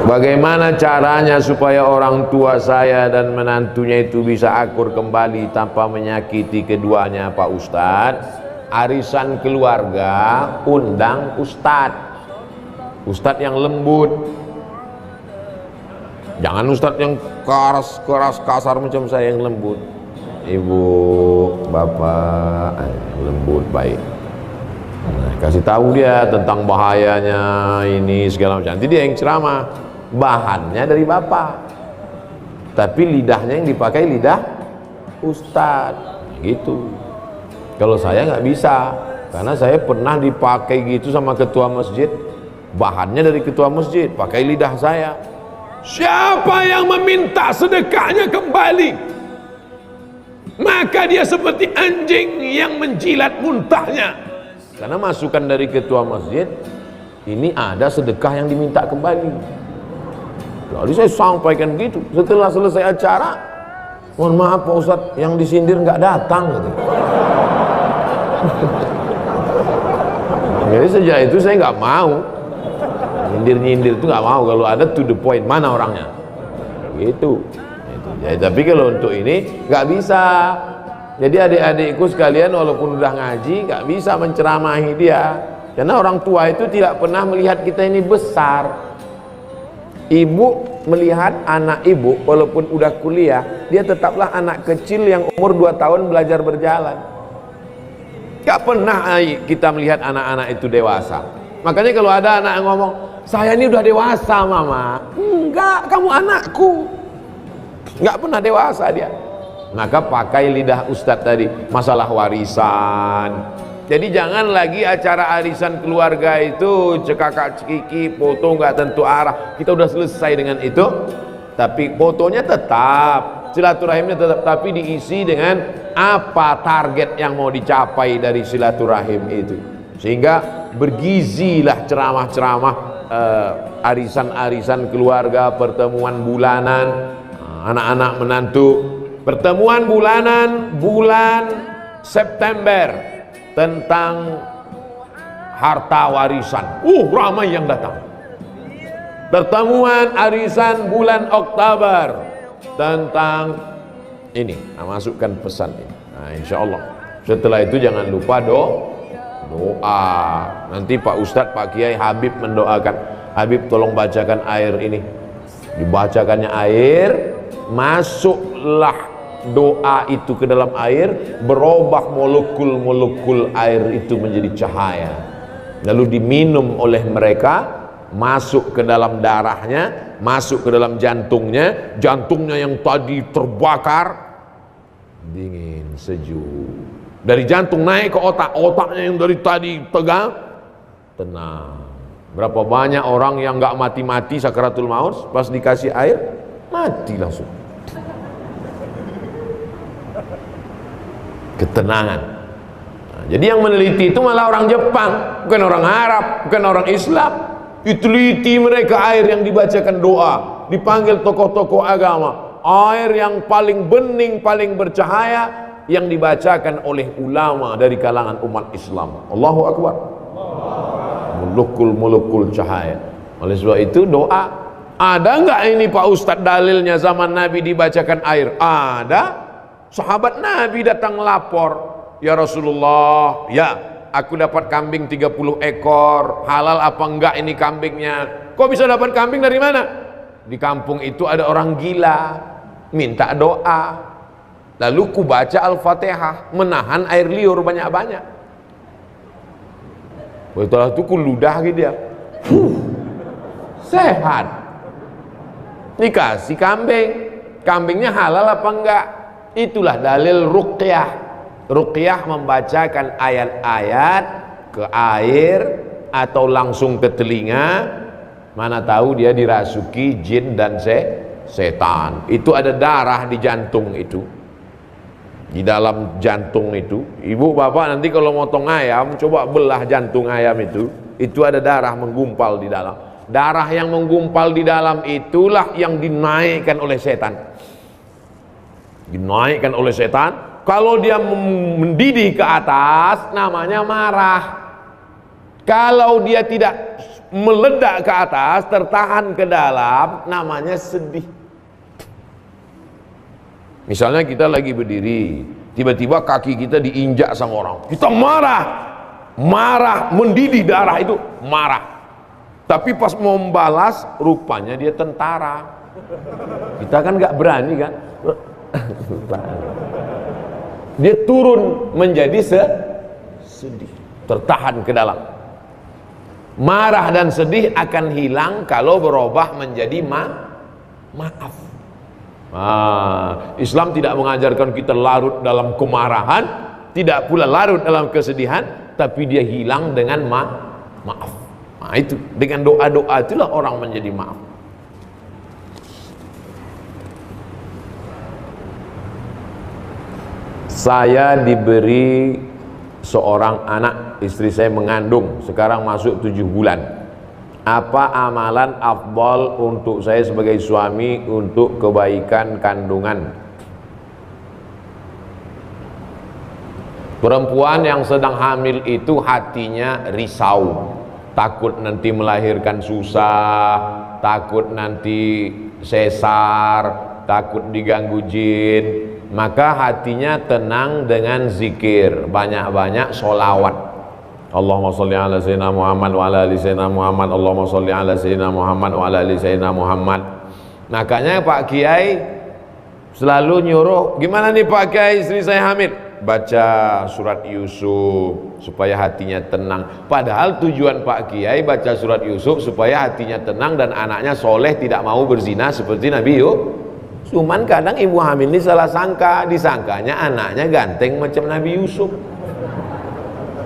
Bagaimana caranya supaya orang tua saya dan menantunya itu bisa akur kembali tanpa menyakiti keduanya, Pak Ustadz? Arisan keluarga, undang Ustadz yang lembut. Jangan Ustadz yang keras kasar macam saya yang lembut. Ibu, bapak, lembut, baik. Nah, kasih tahu dia tentang bahayanya ini segala macam. Nanti dia yang ceramah. Bahannya dari bapak, tapi lidahnya yang dipakai lidah Ustadz, gitu. Kalau saya nggak bisa, karena saya pernah dipakai gitu sama ketua masjid. Bahannya dari ketua masjid, pakai lidah saya. Siapa yang meminta sedekahnya kembali, maka dia seperti anjing yang menjilat muntahnya. Karena masukan dari ketua masjid, ini ada sedekah yang diminta kembali. Jadi saya sampaikan gitu. Setelah selesai acara, mohon maaf Pak Ustadz, yang disindir nggak datang gitu. Jadi sejak itu saya nggak mau nyindir itu, nggak mau. Kalau ada to the point, mana orangnya gitu. Ya, tapi kalau untuk ini nggak bisa. Jadi adik-adikku sekalian, walaupun udah ngaji, nggak bisa menceramahi dia, karena orang tua itu tidak pernah melihat kita ini besar. Ibu melihat anak ibu walaupun udah kuliah, dia tetaplah anak kecil yang umur 2 tahun belajar berjalan. Gak pernah kita melihat anak-anak itu dewasa. Makanya kalau ada anak yang ngomong, saya ini udah dewasa mama. Enggak, kamu anakku. Gak pernah dewasa dia. Maka pakai lidah Ustadz tadi, masalah warisan. Jadi jangan lagi acara arisan keluarga itu cekakak cekiki, foto nggak tentu arah. Kita udah selesai dengan itu, tapi fotonya tetap, silaturahimnya tetap, tapi diisi dengan apa target yang mau dicapai dari silaturahim itu. Sehingga bergizilah ceramah-ceramah arisan-arisan keluarga, pertemuan bulanan, anak-anak menantu, pertemuan bulanan bulan September tentang harta warisan. Ramai yang datang. Pertemuan arisan bulan Oktober tentang ini. Nah, masukkan pesan ini. Nah, insya Allah. Setelah itu jangan lupa doa. Nanti Pak Ustadz, Pak Kiai Habib mendoakan. Habib tolong bacakan air ini. Dibacakannya air, masuklah doa itu ke dalam air, berubah molekul-molekul air itu menjadi cahaya, lalu diminum oleh mereka, masuk ke dalam darahnya, masuk ke dalam jantungnya. Jantungnya yang tadi terbakar dingin, sejuk. Dari jantung naik ke otak, otaknya yang dari tadi tegang tenang. Berapa banyak orang yang nggak mati-mati sakaratul maut, pas dikasih air mati langsung. Ketenangan. Nah, jadi yang meneliti itu malah orang Jepang, bukan orang Arab, bukan orang Islam. Diteliti mereka air yang dibacakan doa, dipanggil tokoh-tokoh agama, air yang paling bening, paling bercahaya, yang dibacakan oleh ulama dari kalangan umat Islam. Allahu Akbar. Molekul-molekul cahaya. Oleh sebab itu doa. Ada nggak ini Pak Ustadz dalilnya zaman Nabi dibacakan air? Ada. Sahabat Nabi datang lapor, ya Rasulullah, ya aku dapat kambing 30 ekor, halal apa enggak ini kambingnya? Kok bisa dapat kambing dari mana? Di kampung itu ada orang gila, minta doa. Lalu ku baca Al-Fatihah, menahan air liur banyak-banyak. Setelah itu ku ludah gitu dia, sehat. Dikasih kambing, kambingnya halal apa enggak? Itulah dalil ruqyah. Ruqyah membacakan ayat-ayat ke air atau langsung ke telinga, mana tahu dia dirasuki jin dan setan. Itu ada darah di jantung itu, di dalam jantung itu. Ibu bapak nanti kalau motong ayam, coba belah jantung ayam itu ada darah menggumpal di dalam. Darah yang menggumpal di dalam itulah yang dinaikkan oleh setan. Dinaikkan oleh setan. Kalau dia mendidih ke atas, namanya marah. Kalau dia tidak meledak ke atas, tertahan ke dalam, namanya sedih. Misalnya kita lagi berdiri, tiba-tiba kaki kita diinjak sama orang, kita marah, mendidih darah, itu marah. Tapi pas mau membalas, rupanya dia tentara. Kita kan nggak berani kan? Dia turun menjadi sedih, tertahan ke dalam. Marah dan sedih akan hilang kalau berubah menjadi maaf. Islam tidak mengajarkan kita larut dalam kemarahan, tidak pula larut dalam kesedihan, tapi dia hilang dengan maaf. Nah, itu dengan doa-doa itulah orang menjadi maaf. Saya diberi seorang anak, istri saya mengandung, sekarang masuk 7 bulan. Apa amalan afdal untuk saya sebagai suami untuk kebaikan kandungan? Perempuan yang sedang hamil itu hatinya risau, takut nanti melahirkan susah, takut nanti sesar, takut diganggu jin. Maka hatinya tenang dengan zikir, banyak-banyak sholawat. Allahumma sholli ala sayyidina Muhammad wa ala ali sayyidina Muhammad. Allahumma sholli ala sayyidina Muhammad wa ala ali sayyidina Muhammad. Makanya Pak Kiai selalu nyuruh, gimana nih Pak Kiai, istri saya hamil, baca surat Yusuf supaya hatinya tenang. Padahal tujuan Pak Kiai baca surat Yusuf supaya hatinya tenang dan anaknya soleh, tidak mau berzina seperti Nabi Yusuf. Cuman kadang ibu hamil ini salah sangka, disangkanya anaknya ganteng macam Nabi Yusuf.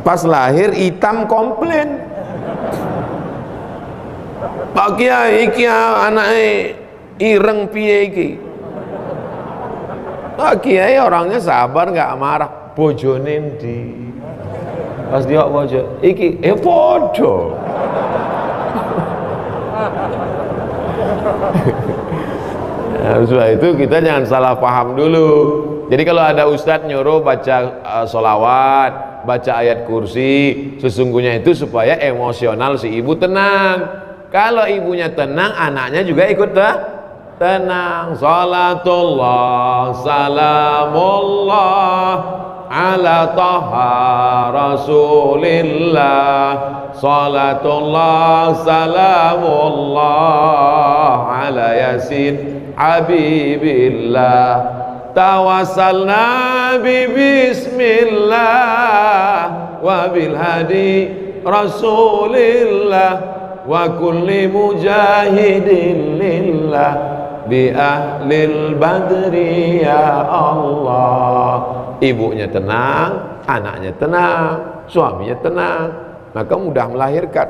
Pas lahir hitam, komplain. Pak Kiai, iki anaknya ireng piye iki. Pak Kiai orangnya sabar, nggak marah. Bojone ndi? Pas dia bojo, iki podo. Nah, setelah itu kita jangan salah paham dulu. Jadi kalau ada ustadz nyuruh baca sholawat, baca ayat kursi, sesungguhnya itu supaya emosional si ibu tenang. Kalau ibunya tenang, anaknya juga ikut tenang. Salatullah salamullah ala taha rasulillah. Salatullah salamullah ala yasin habibillah. Tawassalna bi bismillah wa bil hadi rasulillah wa kulli mujahidin lillah bi ahlil badri ya Allah. Ibunya tenang, anaknya tenang, suaminya tenang, maka mudah melahirkan.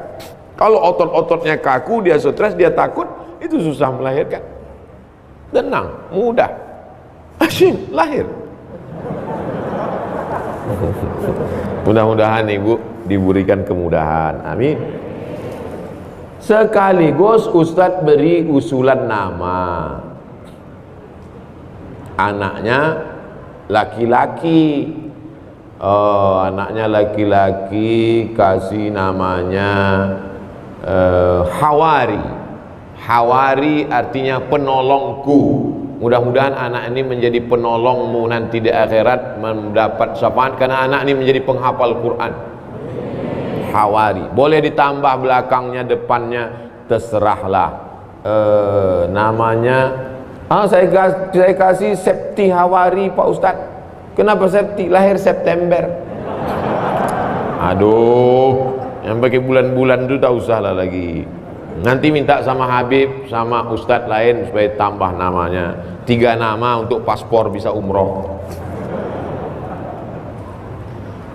Kalau otot-ototnya kaku, dia stres, dia takut, itu susah melahirkan. Tenang, mudah, asyik lahir. Mudah-mudahan ibu diberikan kemudahan, amin. Sekaligus Ustadz beri usulan nama. Anaknya laki-laki, anaknya laki-laki, kasih namanya Hawari. Hawari artinya penolongku. Mudah-mudahan anak ini menjadi penolongmu nanti di akhirat, mendapat syafaat, karena anak ini menjadi penghafal Quran. Hawari, boleh ditambah belakangnya, depannya, terserahlah. Namanya saya kasih Septi Hawari Pak Ustadz. Kenapa Septi? Lahir September. Aduh, yang pakai bulan-bulan itu tak usah lah lagi. Nanti minta sama Habib, sama Ustadz lain supaya tambah namanya. 3 nama untuk paspor bisa umroh.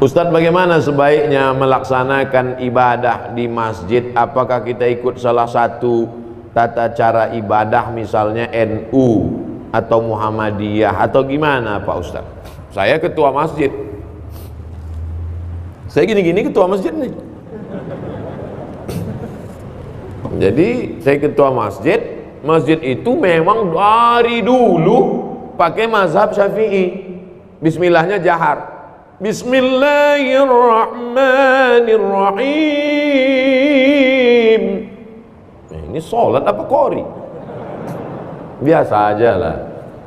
Ustadz, bagaimana sebaiknya melaksanakan ibadah di masjid? Apakah kita ikut salah satu tata cara ibadah, misalnya NU atau Muhammadiyah, atau gimana Pak Ustadz? Saya ketua masjid, saya gini-gini ketua masjid nih. Jadi saya ketua masjid. Masjid itu memang dari dulu pakai mazhab Syafi'i. Bismillahnya jahar. Bismillahirrahmanirrahim. Ini sholat apa qori? Biasa aja lah.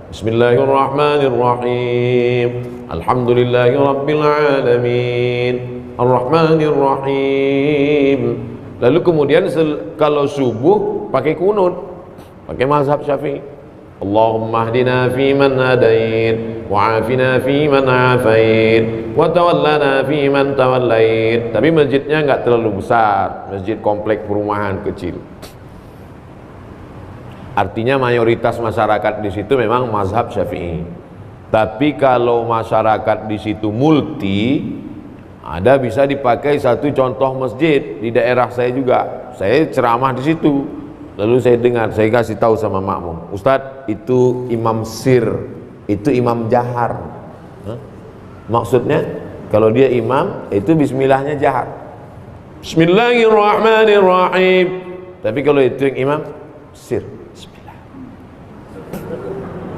Bismillahirrahmanirrahim. Alhamdulillahirabbil alamin. Ar-Rahmanirrahim. Lalu kemudian kalau subuh pakai kunut, pakai mazhab Syafi'i. Allahumma hdina fiman hadait, wa afina fiman afait, wa tawallana fiman tawallait. Tapi masjidnya enggak terlalu besar, masjid komplek perumahan kecil. Artinya mayoritas masyarakat di situ memang mazhab Syafi'i. Tapi kalau masyarakat di situ multi, ada bisa dipakai satu contoh masjid di daerah saya juga. Saya ceramah di situ. Lalu saya dengar, saya kasih tahu sama makmum, Ustadz, itu imam sir, itu imam jahar. Hah? Maksudnya kalau dia imam, itu bismillahnya jahar. Bismillahirrahmanirrahim. Tapi kalau itu yang imam sir, bismillah.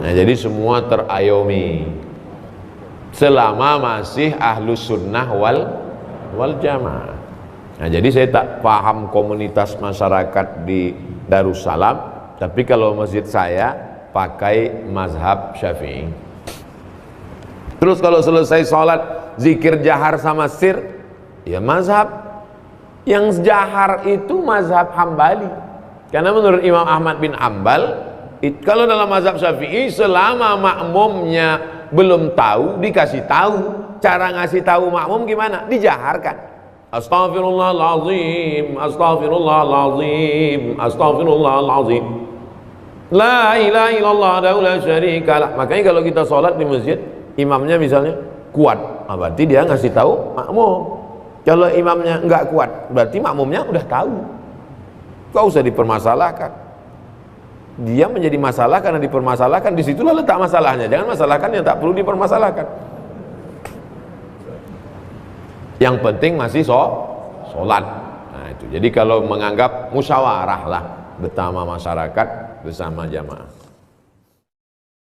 Nah, jadi semua terayomi selama masih ahlus sunnah wal jamaah. Nah, jadi saya tak paham komunitas masyarakat di Darussalam, tapi kalau masjid saya pakai mazhab Syafi'i. Terus kalau selesai sholat zikir jahar sama sir, ya mazhab yang jahar itu mazhab Hambali. Karena menurut Imam Ahmad bin Hanbal, kalau dalam mazhab Syafi'i selama makmumnya belum tahu, dikasih tahu. Cara ngasih tahu makmum gimana? Dijaharkan. Astaghfirullahaladzim, astaghfirullahaladzim, astaghfirullahaladzim, la ilaha illallah la syarikalah. Makanya kalau kita sholat di masjid, imamnya misalnya kuat, berarti dia ngasih tahu makmum. Kalau imamnya enggak kuat, berarti makmumnya udah tahu. Gak usah dipermasalahkan. Dia menjadi masalah karena dipermasalahkan. Disitulah letak masalahnya. Jangan masalahkan yang tak perlu dipermasalahkan. Yang penting masih sholat. Nah itu. Jadi kalau menganggap musyawarah lah bersama masyarakat, bersama jamaah.